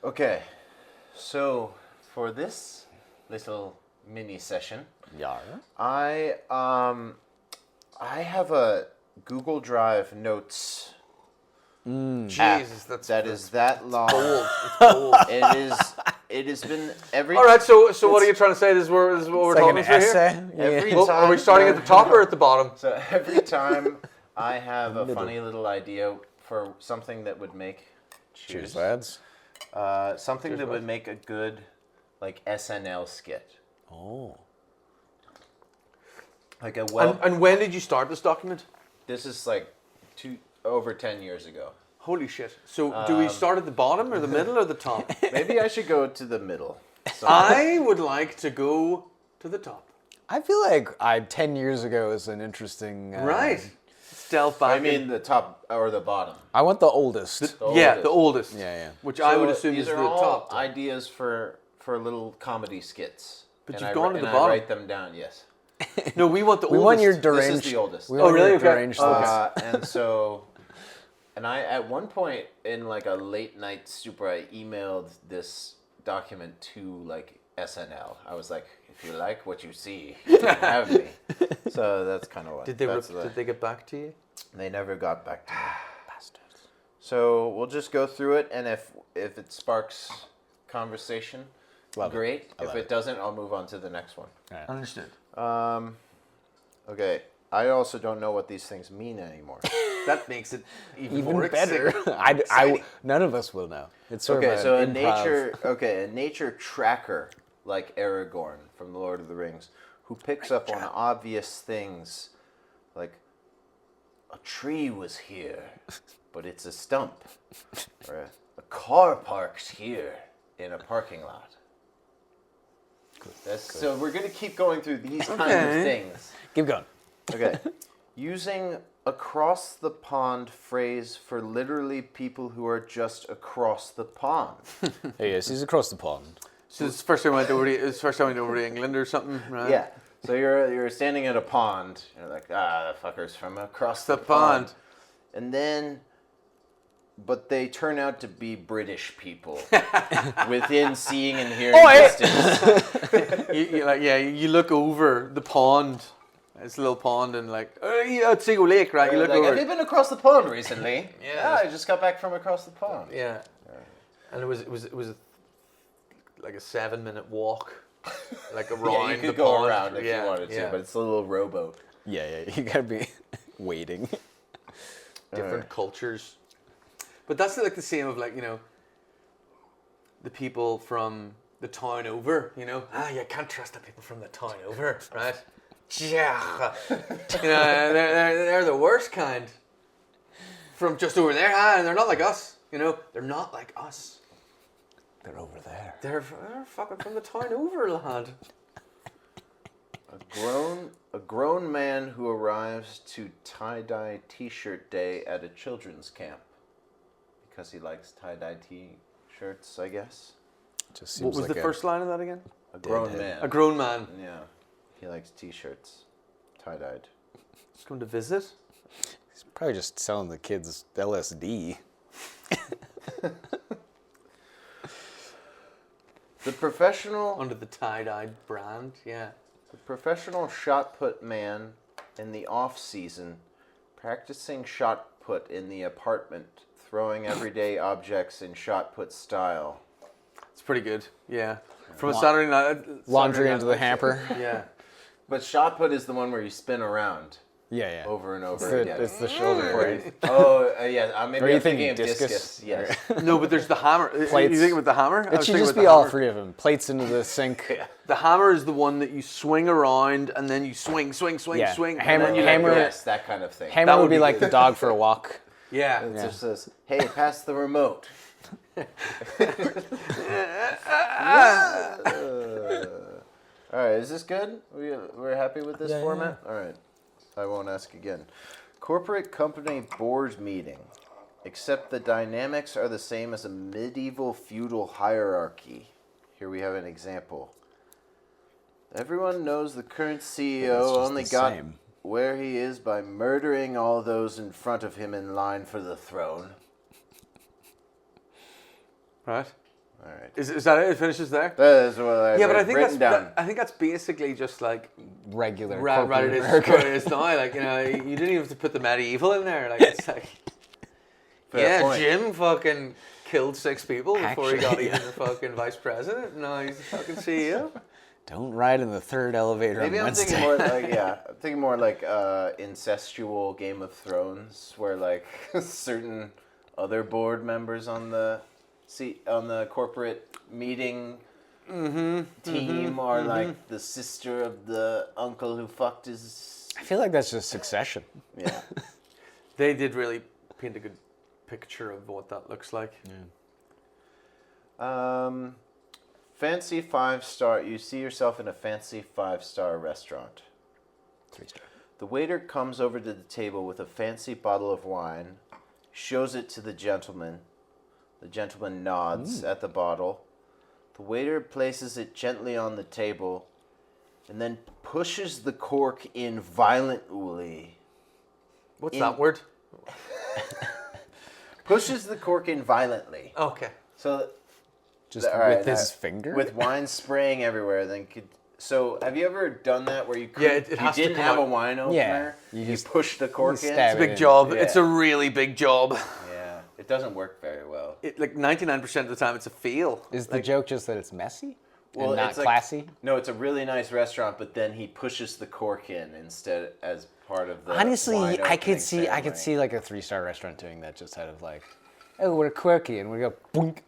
Okay, so for this little mini session, Yeah. I have a Google Drive notes Jesus, that's that is that long. bold. It's bold. It has been every. All right, so what are you trying to say? This is what we're Like talking an through essay. here. Every Well, time are we starting at the top or at the bottom? So every time I have a funny little idea for something that would make Cheers, lads. something that would make a good like SNL skit. Oh. Like a And when did you start this document? This is like over 10 years ago. Holy shit. So do we start at the bottom or the middle or the top? Maybe I should go to the middle. I would like to go to the top. I feel like 10 years ago is an interesting... Right. Stealth back. I mean the top or the bottom. I want the oldest. The oldest. Yeah. Which I would So assume these is are the all top. ideas for little comedy skits. But And you've I gone wri- to the and bottom. I write them down. Yes. No, we want the We oldest. want your This deranged... is the oldest. We Oh, want really? your Okay. deranged list. And so, and I at one point in like a late night super, I emailed this document to like SNL. I was like, if you like what you see, you can have me. So that's kind of what. Did they get back to you? They never got back to me. Bastards. So we'll just go through it, and if it sparks conversation, great. If it doesn't, I'll move on to the next one. Right. Understood. Okay. I also don't know what these things mean anymore. That makes it even Even more better. exciting. None of us will know. It's sort Okay, of so an improv. a nature tracker like Aragorn from The Lord of the Rings, who picks up on obvious things like a tree was here, but it's a stump, or a car parked here in a parking lot. So we're gonna keep going through these kind of things. Keep going. Okay, using across the pond phrase for literally people who are just across the pond. Hey, yes, he's across the pond. So it's the first time I went over to England or something, right? Yeah. So you're standing at a pond. You're like, the fucker's from across the pond. pond. And then, but they turn out to be British people within seeing and hearing distance. you look over the pond. It's a little pond and like, it's Seagull Lake, right? You look Like, over. have you been across the pond recently? Yeah. I just got back from across the pond. Yeah. And it was like a 7-minute walk, like around Yeah, you could the go pond. around if you wanted to, but it's a little rowboat. Yeah, you gotta be waiting. Different cultures. But that's like the same of like, the people from the town over, you can't trust the people from the town over, right? Yeah. They're the worst kind. From just over there, and they're not like us, they're not like us. They're over there. They're fucking from the town over, lad. A grown man who arrives to tie-dye t-shirt day at a children's camp because he likes tie-dye t-shirts, I guess. Just seems What was like the first line of that again? A grown man. A grown man. Yeah. He likes t-shirts, tie-dyed. Just going to visit. He's probably just selling the kids LSD. The professional Under the tie-dyed brand, yeah. The professional shot put man in the off season, practicing shot put in the apartment, throwing everyday objects in shot put style. It's pretty good, yeah. From a Saturday night. Laundry Saturday into night the hamper. Yeah. But shot put is the one where you spin around Yeah. over and over again. It's the shoulder. Right? Yeah. Maybe Or you I'm thinking thinking of discus? discus. Yes. No, but there's the hammer. Plates. You think with the hammer? I It was should thinking just with be the all hammer. three of them. Plates into the sink. Yeah. The hammer is the one that you swing around and then you swing, Yeah. swing. Hammer- and then you hammer- Yes, that kind of thing. Hammer That would would be be like good. the dog for a walk. Yeah. It just says, "Hey, pass the remote." All right, is this good? We're happy with this format? All right, I won't ask again. Corporate company board meeting, except the dynamics are the same as a medieval feudal hierarchy. Here we have an example. Everyone knows the current CEO just only the got same. where he is by murdering all those in front of him in line for the throne. Right. All right. Is that it? It finishes there. That is what I've But I think written down. I think that's basically just like Regular right corporate it is America. what it is now. Like you didn't even have to put the medieval in there. Like it's like Fair point. Jim fucking killed 6 people before he got Actually, even the fucking vice president. Now he's the fucking CEO. Don't ride in the 3rd elevator Maybe on I'm Wednesday. thinking more like I'm thinking more like incestual Game of Thrones, where like certain other board members on the corporate meeting team are like the sister of the uncle who fucked his. I feel like that's just Succession. Yeah. They did really paint a good picture of what that looks like. Fancy 5-star. You see yourself in a fancy 5-star restaurant. 3-star. The waiter comes over to the table with a fancy bottle of wine, shows it to the gentleman. The gentleman nods at the bottle. The waiter places it gently on the table and then pushes the cork in violently. What's that word? Pushes the cork in violently. Okay. So Just all right, with his finger? with wine spraying everywhere. So have you ever done that where you it has to didn't come have a out. wine opener? Yeah, You you just- push the cork in. stab It's a it big in. job. Yeah. It's a really big job. Yeah, it doesn't work very well. Like 99% of the time, it's a fail. Is the joke just that it's messy? Well, and not it's like- classy? No, it's a really nice restaurant, but then he pushes the cork in instead as part of the. Honestly, wine I opening could ceremony. see like a 3-star restaurant doing that, just out of like, oh, we're quirky, and we go boink.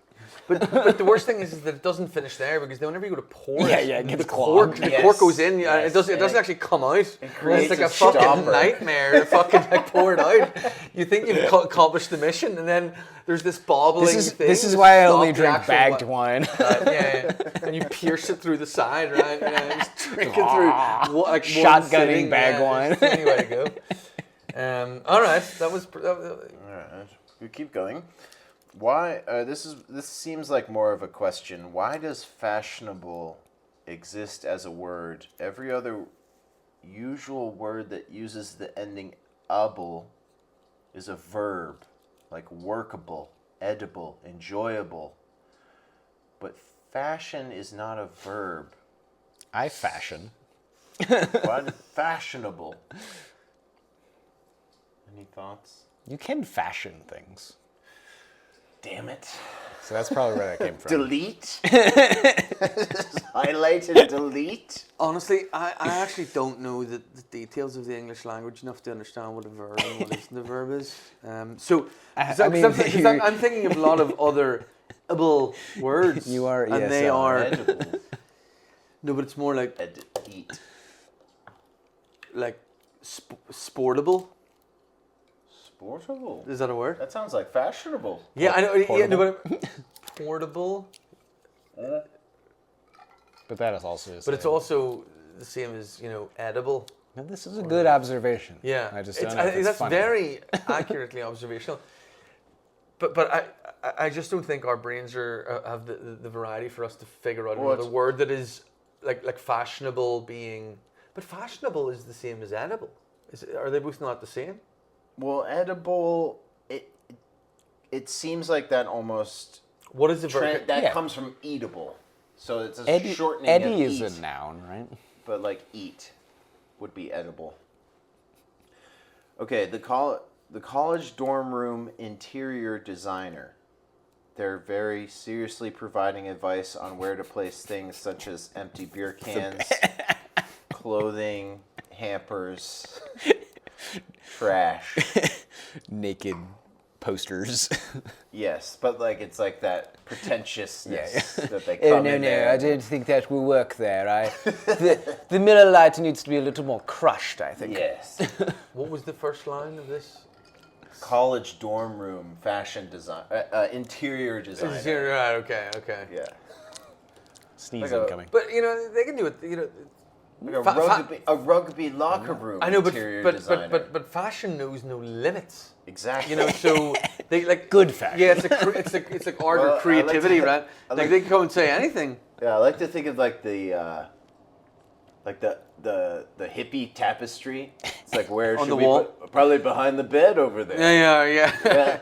But the worst thing is that it doesn't finish there, because then whenever you go to pour Yeah, it, it gets the cork, clogged. the cork goes in. Yes, It doesn't and actually come out. It's creates like a a fucking stopper. nightmare to fucking like pour it out. You think you've accomplished the mission, and then there's this bobbling thing. This is to why I stop only the drink actual bagged wine. yeah, and you pierce it through the side, right? Just drinking through like one Shotgunning sitting, bag wine. It's the only way to go. All right, that was. All right, we keep going. Why? This seems like more of a question. Why does fashionable exist as a word? Every other usual word that uses the ending able is a verb, like workable, edible, enjoyable. But fashion is not a verb. I fashion. Why fashionable? Any thoughts? You can fashion things. Damn it. So that's probably where that came from. Delete? Highlight and delete? Honestly, I actually don't know the details of the English language enough to understand what a verb and what isn't a verb is. I'm thinking of a lot of other able words. You are, and yes, they are. Edible. No, but it's more like Eat. sportable. Portable. Is that a word? That sounds like fashionable. Yeah, I know. Yeah, no, Portable. but portable. But that is also. But it's also the same as edible. Now, this is a good observation. Yeah, I just don't know if it's that's funny. very accurately observational. But I just don't think our brains have the variety for us to figure out another word that is like fashionable being. But fashionable is the same as edible. Are they both not the same? Well, edible, it seems like that almost... What is the verb? That Yeah. comes from eatable. So it's a shortening Eddie of is eat. a noun, right? But like eat would be edible. Okay, the college dorm room interior designer. They're very seriously providing advice on where to place things such as empty beer cans, clothing, hampers, trash. Naked posters. Yes, but like it's like that pretentiousness that they Oh come in there. I don't think that will work there. The Miller Lite needs to be a little more crushed, I think. Yes. What was the first line of this? College dorm room fashion design, interior designer. Right. Okay. Yeah. Sneeze Like a- incoming. But they can do it. Like a rugby locker room I know, interior but designer. but fashion knows no limits. Exactly. So they like Good fashion. Yeah, it's like art Well, or creativity, right? I Like like- they can come and say anything. Yeah, I like to think of like the hippie tapestry. It's like where On should the we wall? put? Probably behind the bed over there. Yeah. Yeah.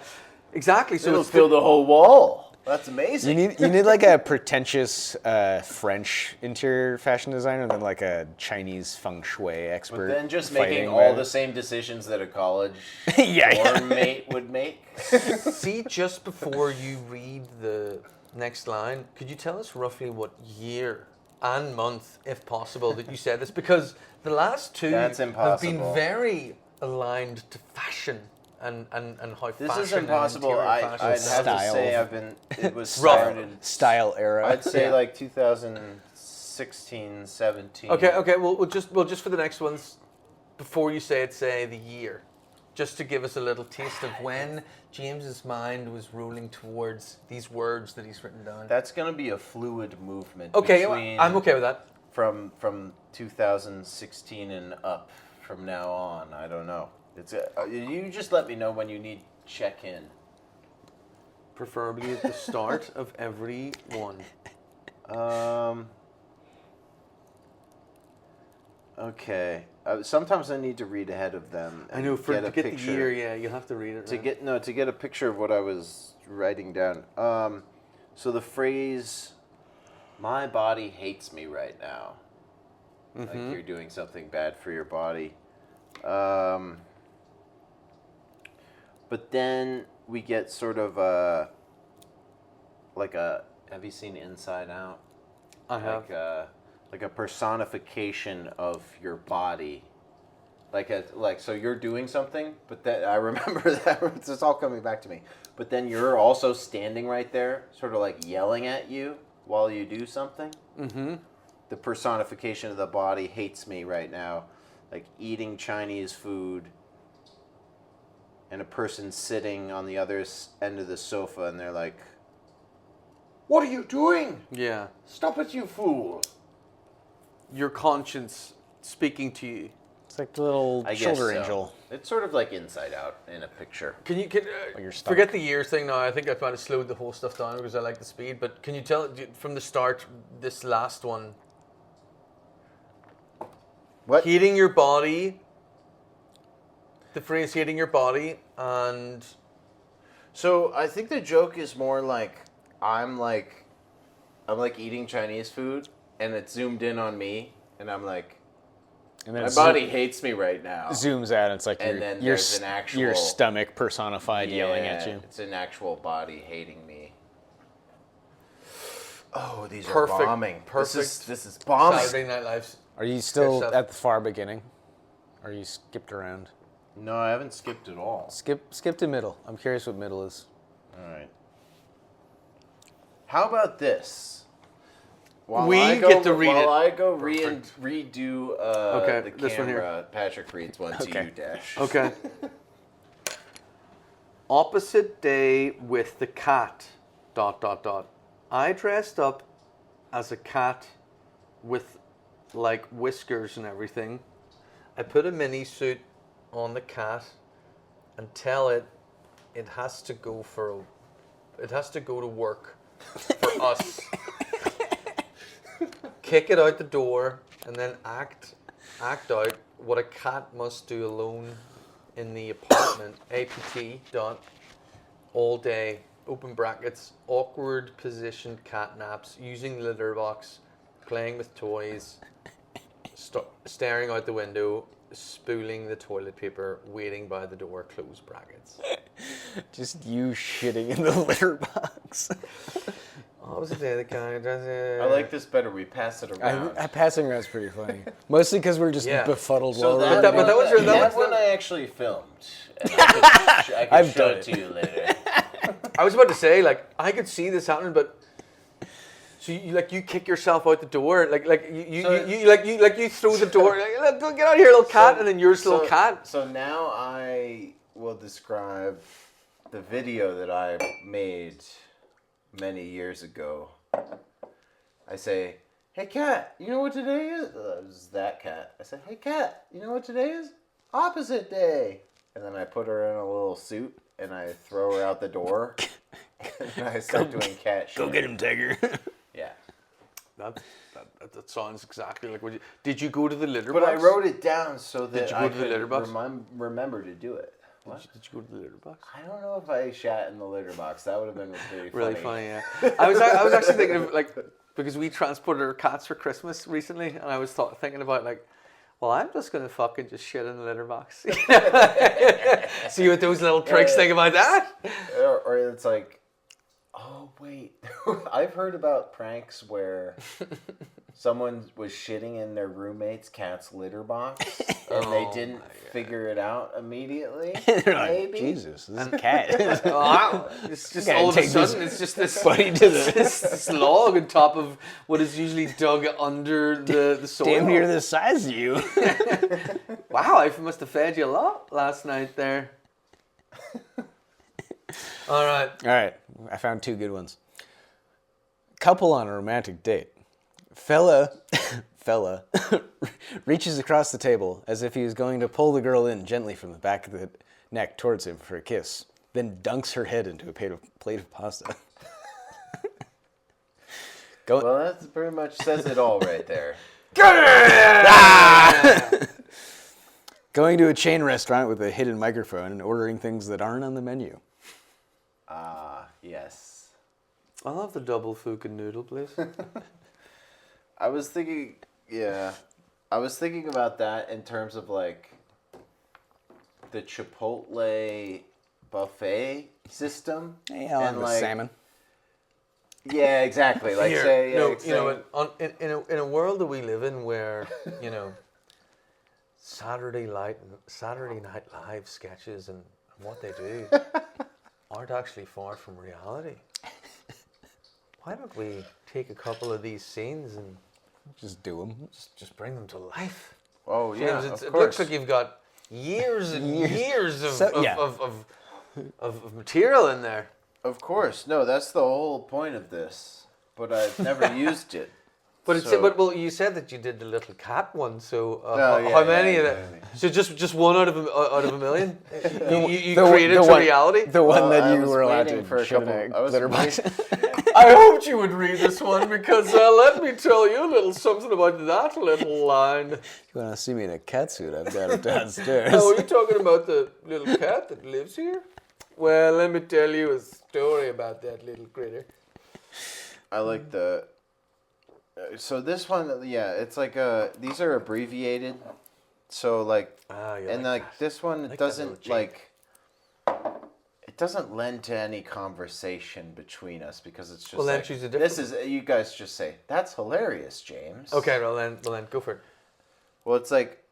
Exactly. So It'll it's fill the whole wall. That's amazing. You need like a pretentious French interior fashion designer than like a Chinese feng shui expert. But then just fighting making all with- the same decisions that a college Yeah. dorm mate would make. See, just before you read the next line, could you tell us roughly what year and month, if possible, that you said this? Because the last two That's have been impossible. very aligned to fashion and how This fashion is impossible. and interior I'd fashion have to Style. say it was Rough. started. style era. I'd say Yeah. like 2016, 17. Okay. We'll just for the next ones, before you say it, say the year, just to give us a little taste of when James's mind was rolling towards these words that he's written down. That's going to be a fluid movement. Okay, between, I'm okay with that. From 2016 and up from now on. I don't know. It's you just let me know when you need check in. Preferably at the start of every one. Okay. Sometimes I need to read ahead of them. I know, get to a get picture. the year, yeah, you'll have to read it. To right? get a picture of what I was writing down. So the phrase, "My body hates me right now," like you're doing something bad for your body. But then we get sort of like a. Have you seen Inside Out? I have. Like a personification of your body. So you're doing something, but that I remember that it's all coming back to me. But then you're also standing right there, sort of like yelling at you while you do something. Mm-hmm. The personification of the body hates me right now, like eating Chinese food, and a person sitting on the other end of the sofa, and they're like, "What are you doing? Yeah. Stop it, you fool!" Your conscience speaking to you. It's like the little I guess shoulder so. angel. It's sort of like Inside Out in a picture. Can your stomach. forget the year thing now? I think I might have slowed the whole stuff down because I like the speed. But can you tell from the start, this last one, What? hating your body, the phrase hating your body, and So I think the joke is more like I'm like eating Chinese food, and it's zoomed in on me, and I'm like, And then my it body hates me right now. zooms out. And it's like And your then your, there's an actual- your stomach personified yelling at Yeah, you. It's an actual body hating me. Oh, these Perfect- are bombing. perfect This is bombing. Saturday Night Live's. Are you still stuff. at the far beginning? Or you skipped around? No, I haven't skipped at all. Skip to middle. I'm curious what middle is. All right. How about this? We get to read it. While I go Perfect. redo Okay, the this one here. camera, Patrick reads one to you, Dash. Okay. Opposite day with the cat. ... I dressed up as a cat with like whiskers and everything. I put a mini suit on the cat and tell it has to go to work for us. Kick it out the door and then act out what a cat must do alone in the apartment. Ep.8. All day, open brackets, awkward positioned cat naps, using the litter box, playing with toys, staring out the window, spooling the toilet paper, waiting by the door, close brackets. Just you shitting in the litter box. What was the day the cat? I like this better. We pass it around. Passing around's pretty funny. Mostly because we're just Yeah. befuddled So while that, but that was your- that was one the- I actually filmed. And I could I've show done it to you later. I was about to say, like, I could see this happening, but so you kick yourself out the door, you throw the door, like, get out of here, little cat, and then you're just a little cat. So now I will describe the video that I made many years ago. I say, "Hey cat, you know what today is?" It was that cat. I said, "Hey cat, you know what today is? Opposite day." And then I put her in a little suit and I throw her out the door. And I start doing cat shit. Go get him, Tiger. Yeah. That sounds exactly like what you... Did you go to the litter But box? I wrote it down so that you go I to the litter could box? remember to do it. Did you go to the litter box? I don't know if I shat in the litter box. That would have been pretty Really funny, yeah. I was actually thinking of like, because we transported our cats for Christmas recently, and I was thinking about like, well, I'm just gonna fucking just shit in the litter box. See what those little pricks think about that? Or it's like, oh wait, I've heard about pranks where someone was shitting in their roommate's cat's litter box and they didn't figure it out immediately. Maybe. Jesus, this is a cat. Wow. It's just all of a sudden, it's just this Buddy to the this log on top of what is usually dug under the soil. damn near the size of you. Wow, I must have fed you a lot last night there. All right. All right, I found 2 good ones. Couple on a romantic date. Fella reaches across the table as if he is going to pull the girl in gently from the back of the neck towards him for a kiss, then dunks her head into a plate of pasta. Well, that pretty much says it all right there. Going to a chain restaurant with a hidden microphone and ordering things that aren't on the menu. Yes. I love the double fucking noodle, please. I was thinking about that in terms of like the Chipotle buffet system. Yeah, I'll have the salmon. Yeah, exactly. Like Here, say, no, like, you know, in a world that we live in where, you know, Saturday Night Live sketches and what they do aren't actually far from reality. Why don't we take a couple of these scenes and Just do them. just bring them to life? oh yeah, James, of it course. looks like you've got years and years of, So- yeah. of material in there. Of course, no, that's the whole point of this. But I've never used it. But it's So- but well, you said that you did the little cat one. So yeah, how many yeah, of that? So just one out of a million. You The- created the to one- reality. The one Well, that I you was were allowed waiting to for a shit in couple- a I was litter box. I hoped you would read this one because let me tell you a little something about that little line. You want to see me in a cat suit? I've got it downstairs. Oh, are you talking about the little cat that lives here? Well, let me tell you a story about that little critter. I like the. So this one, yeah, it's like these are abbreviated, so like, and like this one, it that doesn't little like. It doesn't lend to any conversation between us because it's just Well, then like, choose a different this is you guys just say that's hilarious, James. Okay, well then go for it. Well, it's like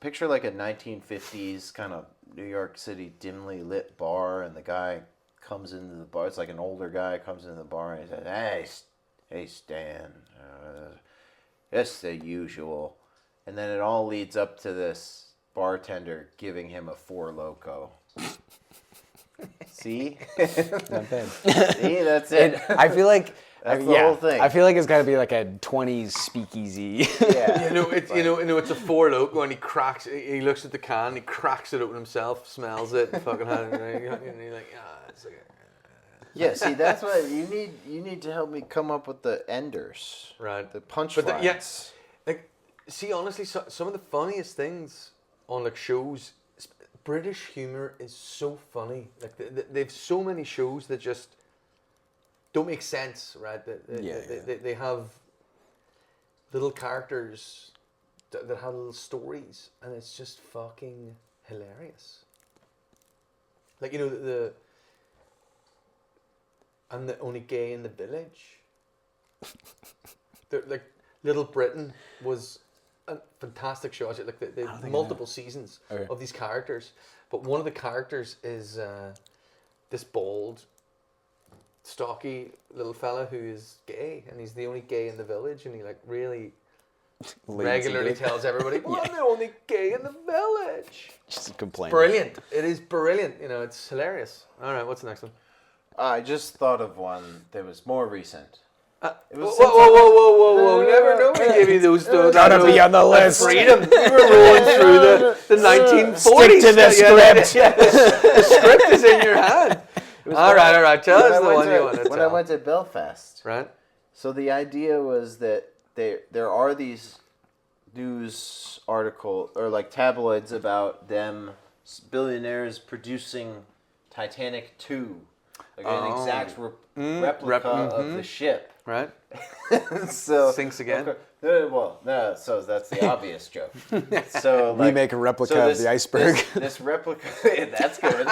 picture like a 1950s kind of New York City dimly lit bar, and the guy comes into the bar. It's like an older guy comes into the bar and he says, "Hey, Stan, it's the usual," and then it all leads up to this bartender giving him a Four Loko. See? Not bad. See, that's it. I feel like That's the whole thing. I feel like it's got to be like a 20s speakeasy. Yeah. It's a Four Loko, and he cracks. He looks at the can, he cracks it open himself, smells it, and fucking has it, and you're like, it's like. Yeah, see, that's what you need. You need to help me come up with the enders, Right. the punchlines. Yes. Like, see, honestly, some of the funniest things on like shows, British humor is so funny. Like they've so many shows that just don't make sense, right? They have little characters that have little stories, and it's just fucking hilarious. Like, you know, I'm the only gay in the village. Like, Little Britain was a fantastic show. Like, they multiple seasons of these characters, but one of the characters is this bald, stocky little fella who is gay, and he's the only gay in the village, and he like really regularly tells everybody, "Well, I'm the only gay in the village." Just complain. Brilliant! It is brilliant. You know, it's hilarious. All right, what's the next one? I just thought of one that was more recent. Whoa! Never nobody gave you those. Gotta be on the list. Freedom. We were rolling through the 1940s. Stick to the script. The script is in your hand. All right. Tell us the one you want to tell. When I went to Belfast, Right. so the idea was that there are these news article or like tabloids about them billionaires producing Titanic 2, like an exact replica of the ship. Right. So Sinks again. Okay. No, so that's the obvious joke. So We make a replica of the iceberg. This replica, that's good.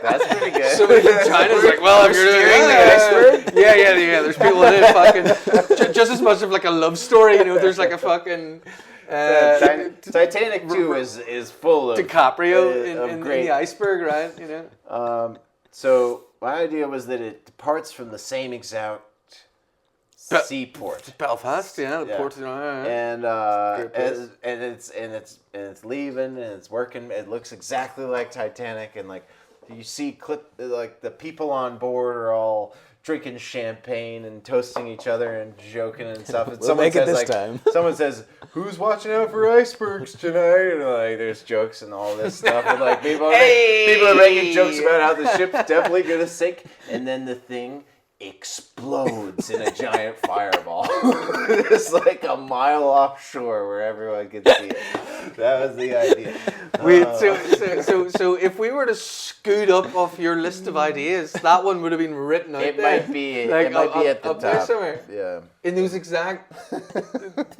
That's pretty good. Somebody from China's like, well, if you're doing the iceberg, yeah. There's people in it fucking just as much of like a love story. There's like a fucking. Titanic 2 is full of DiCaprio in great. the iceberg, right? So my idea was that it departs from the same exact seaport. Belfast, the port. And it's leaving and it's working. It looks exactly like Titanic, and like you see like the people on board are all drinking champagne and toasting each other and joking and stuff. And We'll make it this time. Someone says, "Who's watching out for icebergs tonight?" And like there's jokes and all this stuff, and like people are making jokes about how the ship's definitely gonna sink, and then the thing explodes in a giant fireball. It's like a mile offshore where everyone can see it. That was the idea. So if we were to scoot up off your list of ideas, that one would have been written out It there. might be. Like, It might be at the up there top. somewhere. Yeah. In those exact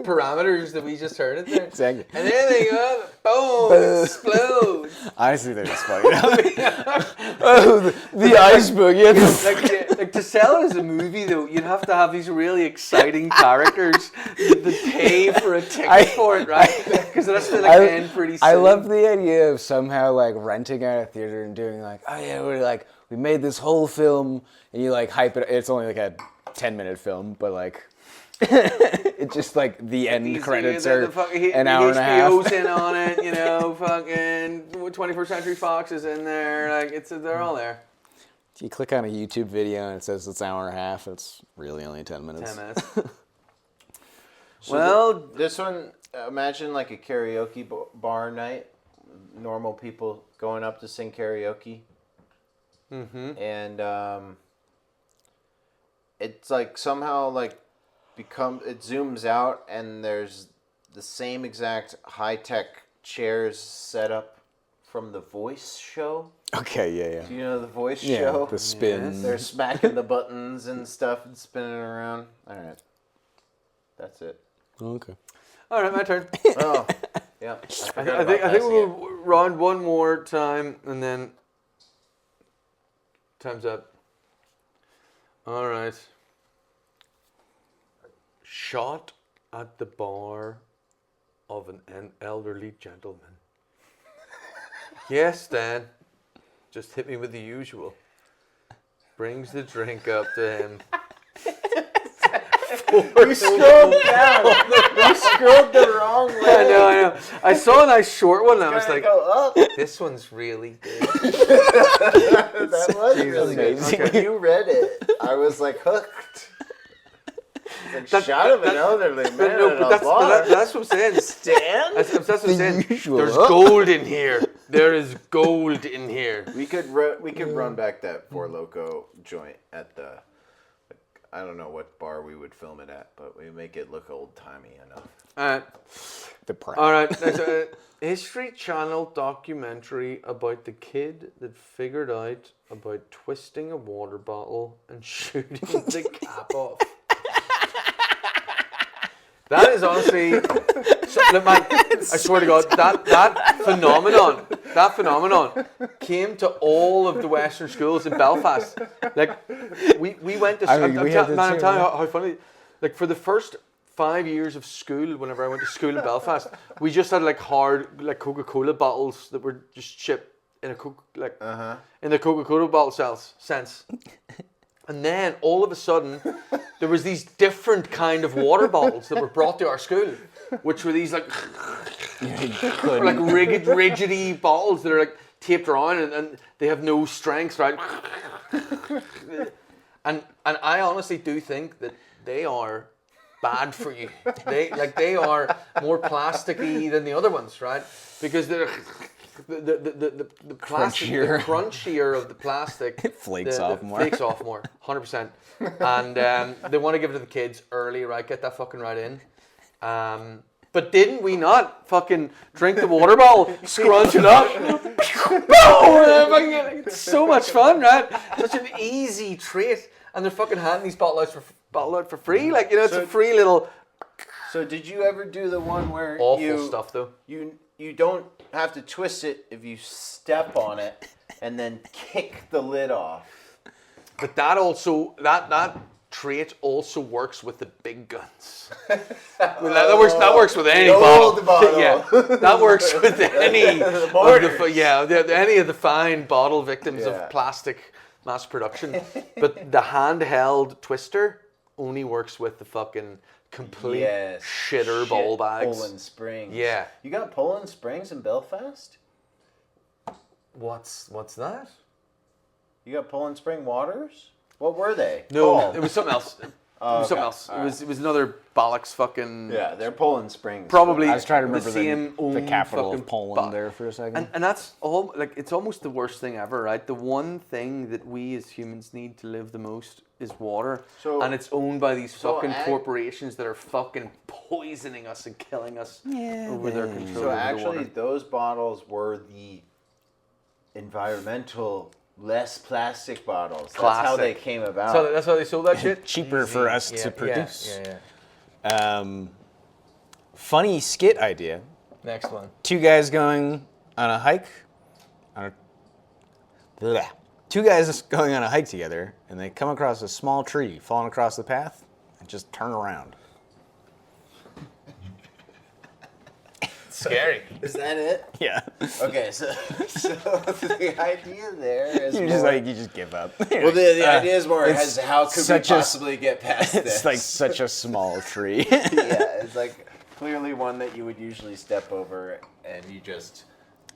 parameters that we just heard it there. Exactly. And then they go, boom, explodes. Honestly, they're just fucking Oh, the iceberg. Yeah. Like to sell it as a movie though, you'd have to have these really exciting characters that pay for a ticket for it, right? Because that's the end pretty soon. I love the idea of somehow like renting out a theater and doing like, oh yeah, we made this whole film, and you like hype it. It's only like a 10-minute film, but like it's just like the end credits are an hour and a half. HBO's in on it, fucking 21st Century Fox is in there. Like they're all there. If you click on a YouTube video and it says it's an hour and a half, it's really only 10 minutes. 10 minutes. So this one, imagine like a karaoke bar night. Normal people going up to sing karaoke. Mm-hmm. And it's like somehow like it zooms out and there's the same exact high-tech chairs set up from the Voice show. Okay, yeah. Do you know the Voice Yeah, show? the spin. They're smacking the buttons and stuff and spinning around. All right. That's it. Okay. All right, my turn. Oh, yeah. I think we'll round one more time and then time's up. All right. Shot at the bar of an elderly gentleman. Yes, Dan. Just hit me with the usual. Brings the drink up to him. You scrolled down. You scrolled the wrong way. I know. I saw a nice short one and I was like, Go up. this one's really good. That was really good. amazing. Okay. You read it. I was like hooked. Like, shot of an elderly man at a bar. That's what I'm saying. Stan? That's what I'm saying. usual. There's gold in here. There is gold in here. We could run back that Four Loko joint at the. I don't know what bar we would film it at, but we make it look old timey enough. All right. There's a History Channel documentary about the kid that figured out about twisting a water bottle and shooting the cap off. That is honestly, I swear to God, that phenomenon came to all of the Western schools in Belfast. Like, we went to, I'm telling you how funny, like for the first 5 years of school, whenever I went to school in Belfast, we just had like hard, like Coca-Cola bottles that were just shipped in a in the Coca-Cola bottle sense. And then all of a sudden, there was these different kind of water bottles that were brought to our school, which were these like rigidy bottles that are like taped around and they have no strength, right? And I honestly do think that they are bad for you. They are more plasticky than the other ones, right? Because they're the plastic, the crunchier of the plastic flakes off more. Flakes off more, 100%. And they want to give it to the kids early, right? Get that fucking right in. But didn't we not fucking drink the water bottle, scrunch it up, boom, it's so much fun, right? Such an easy trait, and they're fucking handing these bottles out for free, like it's a free little. So did you ever do the one where Awful stuff though. You don't have to twist it if you step on it and then kick the lid off? But that also that trait also works with the big guns. Well, that works with any bottle. Yeah, that works with any any of the fine bottle victims of plastic mass production. But the handheld twister only works with the fucking complete shitter ball bags. Poland Springs. Yeah. You got Poland Springs in Belfast? What's that? You got Poland Spring waters? What were they? No, called? it was something else. It was something else. It was another bollocks fucking. Yeah, they're Poland Springs. Probably. I was trying to remember the capital of Poland there for a second. And that's all. Like, it's almost the worst thing ever, right? The one thing that we as humans need to live the most is water, and it's owned by these fucking corporations that are fucking poisoning us and killing us over their control. So over actually, the water. those bottles were the environmental, less plastic bottles. That's how they came about. So that's how they sold that shit. Cheaper for us to produce. Yeah. Funny skit idea. Next one. Two guys going on a hike. Two guys going on a hike together, and they come across a small tree falling across the path, and just turn around. Scary. Is that it? Yeah. Okay, so the idea there is You just give up. well, the idea is more It's how could we such a- possibly get past this? It's like such a small tree. Yeah, it's like clearly one that you would usually step over, and you just,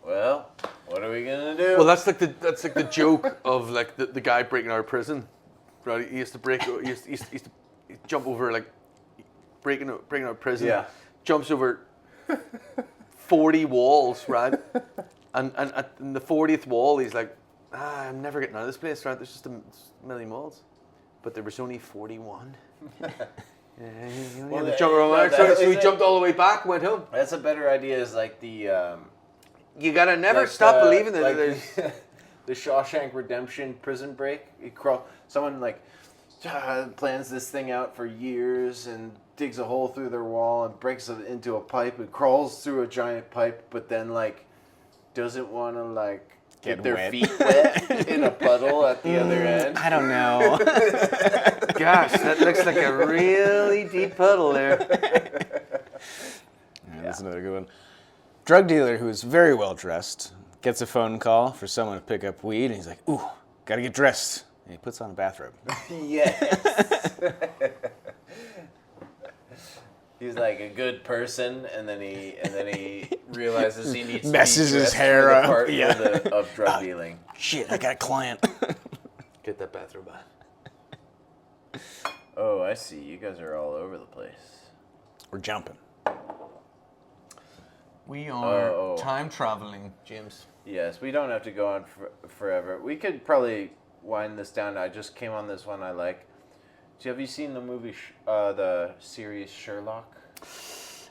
well, what are we gonna do? Well, that's like the joke of like the guy breaking out of prison, right? He used to jump over like breaking out of prison. Yeah. Jumps over 40 walls, right? And in the 40th wall, he's like, I'm never getting out of this place, right? There's just a million walls, but there was only 41. So he jumped all the way back, went home. That's a better idea. Is like the You gotta never stop believing that like there's. the Shawshank Redemption prison break. Someone like plans this thing out for years and digs a hole through their wall and breaks it into a pipe and crawls through a giant pipe, but then like doesn't want to like get their wet. feet wet in a puddle at the other end. I don't know. Gosh, that looks like a really deep puddle there. That's another good one. Drug dealer who is very well dressed gets a phone call for someone to pick up weed, and he's like, "Ooh, gotta get dressed." And he puts on a bathrobe. Yes. He's like a good person, and then he realizes he needs Messes to be his dressed hair for the up, part yeah. of drug dealing. Shit, I got a client. Get that bathroom on. Oh, I see. You guys are all over the place. We're jumping. We are Oh. time traveling, James. Yes, we don't have to go on forever. We could probably wind this down. I just came on this one I like. Have you seen the movie, the series Sherlock?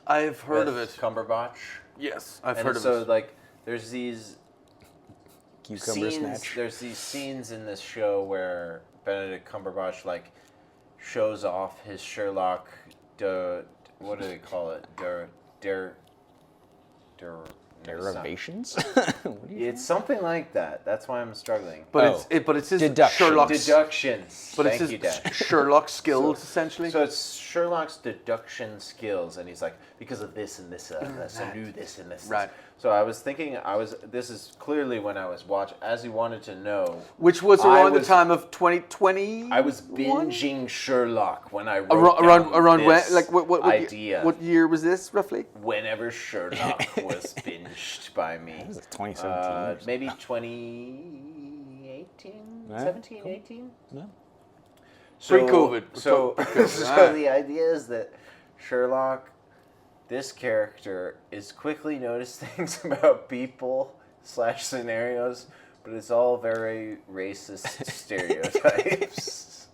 I've heard of with it. Cumberbatch. Yes, I've And heard of so, it. like, there's these Cucumber scenes. snatch. There's these scenes in this show where Benedict Cumberbatch like shows off his Sherlock. What do they call it? Derivations? It's something like that. That's why I'm struggling. But it's his Deduction. Sherlock's. Deductions. But Thank it's you, his Dad. Sherlock skills essentially. So it's Sherlock's deduction skills, and he's like, because of this and this, I knew this and this. Right. So I was thinking, this is clearly when I was watching, as he wanted to know. Which was I around the was- time of 2020. I was binging Sherlock when I wrote around when? this Like what idea. What year was this roughly? Whenever Sherlock was binged by me. Was it 2017? Maybe 2018? Yeah, 17, 18? No. Pre-COVID. So, Pre-COVID. so the idea is that Sherlock, this character, is quickly noticed things about people / scenarios, but it's all very racist stereotypes.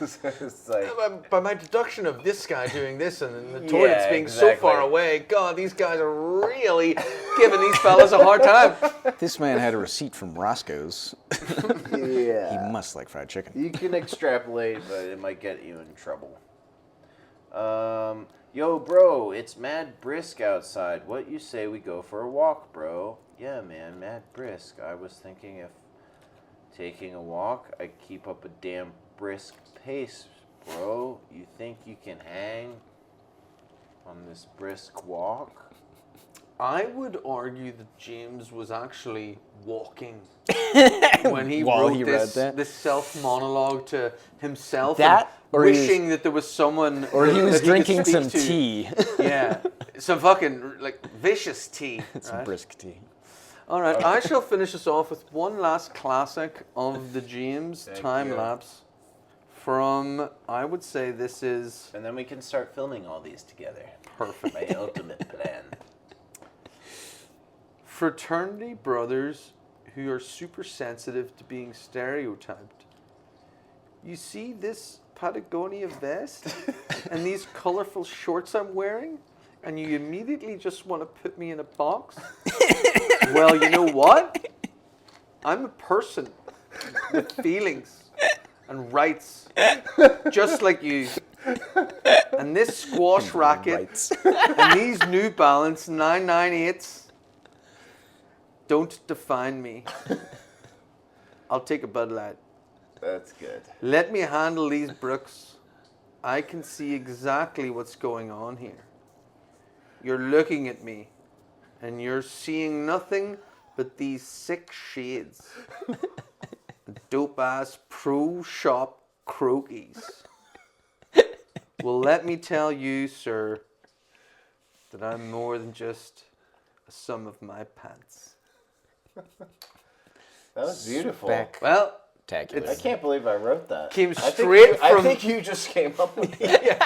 It's like, By my deduction of this guy doing this and then the toilets being so far away, God, these guys are really giving these fellas a hard time. This man had a receipt from Roscoe's. yeah. He must like fried chicken. You can extrapolate, but it might get you in trouble. Yo, bro, it's mad brisk outside. What you say we go for a walk, bro? Yeah, man, mad brisk. I was thinking if taking a walk, I keep up a damn brisk pace, bro. You think you can hang on this brisk walk? I would argue that James was actually walking when he While wrote he read this, that? this self-monologue to himself, That, and or he was- wishing that there was someone Or he was that could drinking speak some to. tea. Yeah, some fucking like vicious tea. Some right? brisk tea. All right, I shall finish us off with one last classic of the James Thank time you. lapse from, I would say this is And then we can start filming all these together. perfect. My ultimate plan. Fraternity brothers who are super sensitive to being stereotyped. You see this Patagonia vest and these colorful shorts I'm wearing, and you immediately just want to put me in a box? Well, you know what? I'm a person with feelings and rights, just like you. And this squash racket Rights. and these New Balance 998s don't define me. I'll take a Bud Light. That's good. Let me handle these brooks. I can see exactly what's going on here. You're looking at me, and you're seeing nothing but these sick shades. Dope-ass pro shop croakies. Well, let me tell you, sir, that I'm more than just a sum of my pants. That was beautiful. Well, Spectacular. I can't believe I wrote that. Came I think straight you- from- I think you just came up with it.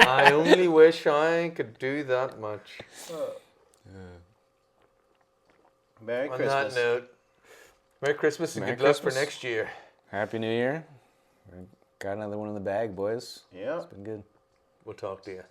I only wish I could do that much. Merry On Christmas. that note, Merry Christmas and Merry good luck for Christmas. next year. Happy New Year. Got another one in the bag, boys. Yeah. It's been good. We'll talk to you.